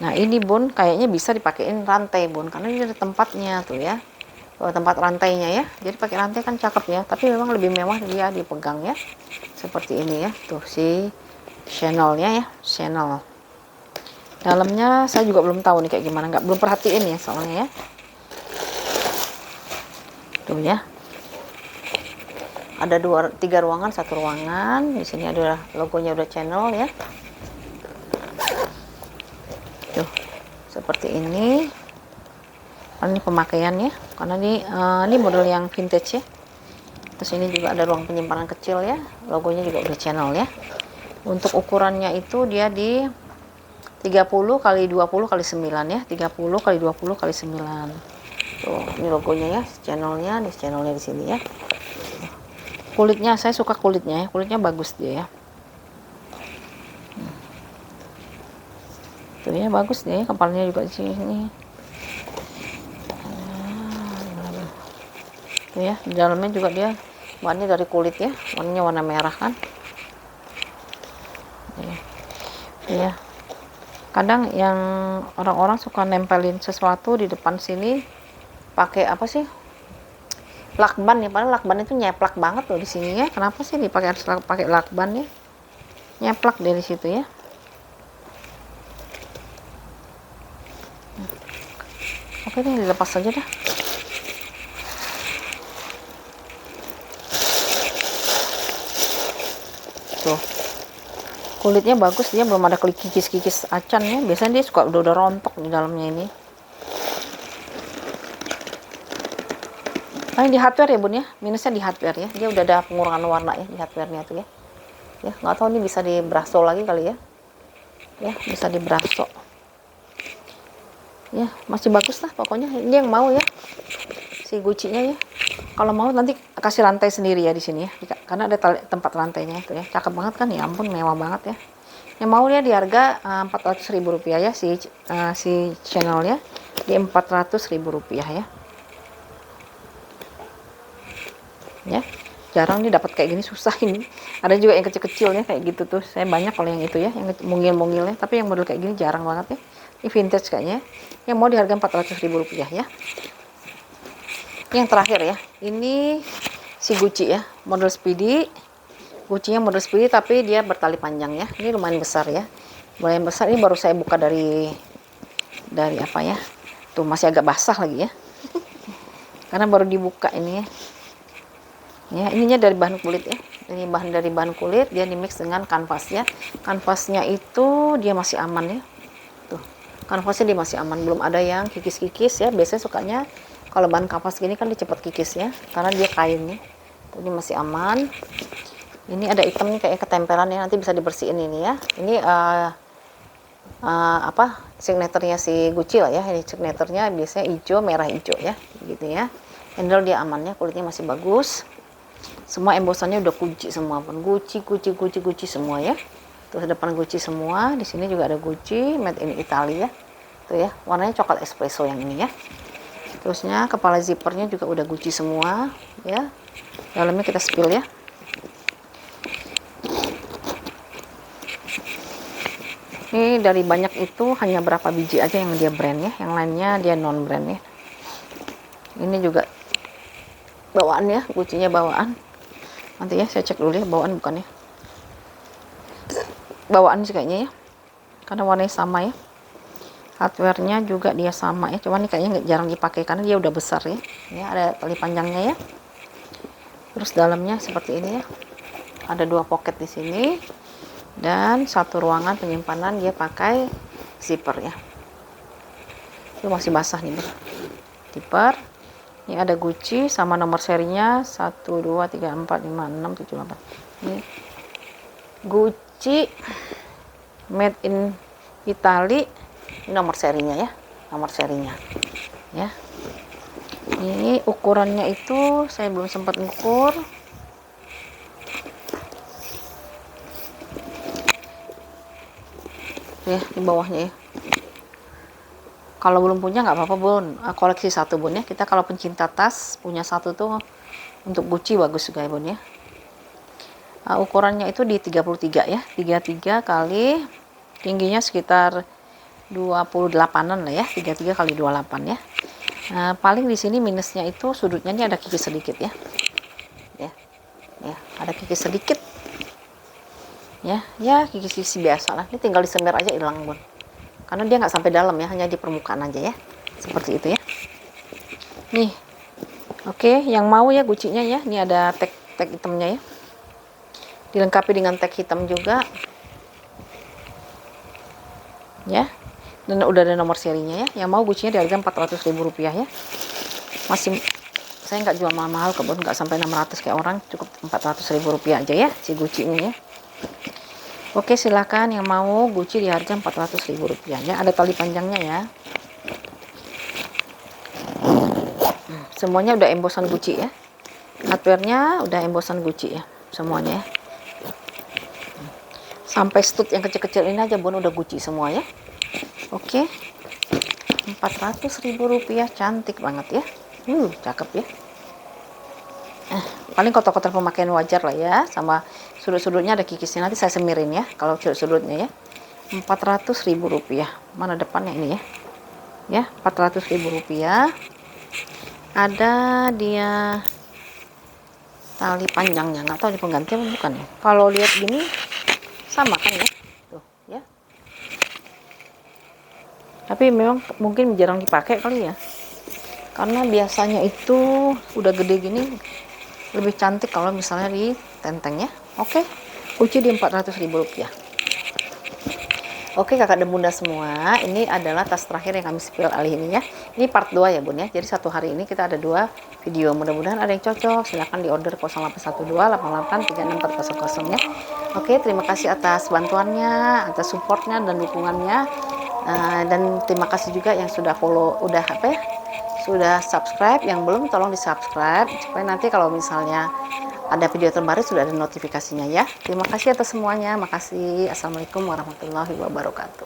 Nah ini bun kayaknya bisa dipakein rantai bun, karena ini ada tempatnya tuh ya, tuh, tempat rantainya ya. Jadi pakai rantai kan cakep ya, tapi memang lebih mewah dia dipegang ya, seperti ini ya. Tuh si channelnya ya, channel. Dalamnya saya juga belum tahu nih kayak gimana, belum perhatiin ya soalnya ya. Tuh ya. Ada 3 ruangan, 1 ruangan. Di sini ada logonya, udah channel ya. Tuh, seperti ini. Ini pemakaiannya, karena ini model yang vintage ya. Terus ini juga ada ruang penyimpanan kecil ya. Logonya juga udah channel ya. Untuk ukurannya itu dia di 30 kali 20 kali 9 ya. 30 kali 20 kali 9. Tuh, ini logonya ya, channelnya di sini ya. Kulitnya saya suka kulitnya ya, kulitnya bagus dia ya. Tuh ya bagus deh, kepalanya juga di sini. Tuh ya, di dalamnya juga dia warnanya dari kulit ya, warnanya warna merah kan. Ya. Kadang yang orang-orang suka nempelin sesuatu di depan sini pakai apa sih? Lakban ya, padahal lakban itu nyeplak banget loh di sini ya. Kenapa sih dipakai, harus pakai lakban ya? Nyeplak dari situ ya. Oke deh, dilepas saja dah. Tuh. Kulitnya bagus, dia belum ada kikis-kikis acan ya. Biasanya dia suka udah rontok di dalamnya ini. Paling di hardware ya bun ya, minusnya di hardware ya, dia udah ada pengurangan warna ya di hardware-nya tuh ya. Ya nggak tahu ini bisa di braso lagi kali ya. Ya bisa di braso. Ya masih bagus lah pokoknya. Ini yang mau ya si Gucci-nya ya. Kalau mau nanti kasih rantai sendiri ya di sini ya, karena ada tempat rantainya itu ya. Cakep banget kan ya, ampun mewah banget ya. Yang mau ya di harga Rp400.000 ya, si channelnya di Rp400.000 ya. Ya jarang nih dapat kayak gini, susah ini. Ada juga yang kecil-kecilnya kayak gitu tuh, saya banyak kalau yang itu ya, yang mungil-mungilnya, tapi yang model kayak gini jarang banget ya. Ini vintage kayaknya, yang mau di harga Rp400.000 ya. Yang terakhir ya, ini si Gucci ya, model Speedy. Gucci-nya model Speedy tapi dia bertali panjang ya, ini lumayan besar ya, lumayan besar. Ini baru saya buka dari apa ya, Tuh masih agak basah lagi ya. Karena baru dibuka ini ya. Ya, ininya dari bahan kulit ya. Ini dari bahan kulit, dia dimix dengan kanvasnya. Kanvasnya itu dia masih aman ya. Tuh, kanvasnya dia masih aman, belum ada yang kikis-kikis ya. Biasanya sukanya kalau bahan kanvas gini kan dia cepat kikis ya, karena dia kain ya. Tuh, ini masih aman. Ini ada item kayak ketempelan ya, nanti bisa dibersihin ini ya. Ini signaturnya si Gucci lah ya. Ini signaturnya biasanya hijau, merah hijau ya, gitu ya. Handle dia amannya, kulitnya masih bagus. Semua embosannya udah Gucci semua, pun Gucci semua ya. Terus depan Gucci semua, di sini juga ada Gucci, made in Italy ya. Tuh ya, warnanya coklat espresso yang ini ya. Terusnya kepala zippernya juga udah Gucci semua ya. Dalamnya kita spill ya. Ini dari banyak itu hanya berapa biji aja yang dia brand ya, yang lainnya dia non brand ya. Ini juga bawaan ya, Gucci-nya bawaan. Nanti ya saya cek dulu ya, bawaan bukan ya. Bawaan sih kayaknya ya, karena warnanya sama ya. Hardware-nya juga dia sama ya, cuman ini kayaknya jarang dipakai karena dia udah besar ya. Ya, ada tali panjangnya ya. Terus dalamnya seperti ini ya. Ada 2 pocket di sini dan 1 ruangan penyimpanan, dia pakai zipper ya. Itu masih basah nih, zipper. Ini ada Gucci sama nomor serinya 1 2 3 4 5 6 7 8. Ini Gucci made in Italy. Ini nomor serinya ya, nomor serinya ya. Ini ukurannya itu saya belum sempat ngukur. Ya, di bawahnya ya. Kalau belum punya nggak apa-apa bun, koleksi 1 bun ya. Kita kalau pencinta tas punya 1 tuh untuk Gucci bagus juga ya bun ya. Ukurannya itu di 33 ya, 33 kali tingginya sekitar 28an lah ya, 33 kali 28 ya. Paling di sini minusnya itu sudutnya ini ada kikis sedikit ya. Ya, ada kikis sedikit. Ya, kikis-kikis biasa lah. Ini tinggal disemir aja hilang bun. Karena dia nggak sampai dalam ya, hanya di permukaan aja ya, seperti itu ya. Nih, oke, yang mau ya Gucci-nya ya, ini ada tag hitamnya ya, dilengkapi dengan tag hitam juga ya, dan udah ada nomor serinya ya. Yang mau Gucci-nya di harga Rp400.000 ya. Masih saya nggak jual mahal-mahal kebun, nggak sampai 600 kayak orang, cukup Rp400.000 aja ya si Gucci-nya ya. Oke, silakan yang mau Gucci di harga Rp400.000 ya. Ada tali panjangnya ya. Semuanya udah embosan Gucci ya. Hardware-nya udah embosan Gucci ya, semuanya ya. Sampai stud yang kecil-kecil ini aja bun udah Gucci semua ya. Oke, Rp400.000, cantik banget ya. Cakep ya. Paling kotor-kotor pemakaian wajar lah ya, sama sudut-sudutnya ada kikisnya, nanti saya semirin ya kalau sudut-sudutnya ya. Rp400.000, mana depannya ini ya, Rp400.000. Ada dia tali panjangnya, nggak tahu di pengganti apa bukan ya. Kalau lihat gini sama kan ya, tuh ya. Tapi memang mungkin jarang dipakai kali ya, karena biasanya itu udah gede gini lebih cantik kalau misalnya di tenteng ya. Oke, Gucci di Rp400.000. Oke kakak dan bunda semua, ini adalah tas terakhir yang kami spill kali ini ya. Ini part 2 ya bun ya, jadi satu hari ini kita ada 2 video. Mudah-mudahan ada yang cocok, silahkan di order 0812 88 36400 ya. Oke, terima kasih atas bantuannya, atas supportnya dan dukungannya. Dan terima kasih juga yang sudah follow, sudah subscribe. Yang belum tolong di subscribe supaya nanti kalau misalnya ada video terbaru sudah ada notifikasinya ya. Terima kasih atas semuanya. Makasih. Assalamualaikum warahmatullahi wabarakatuh.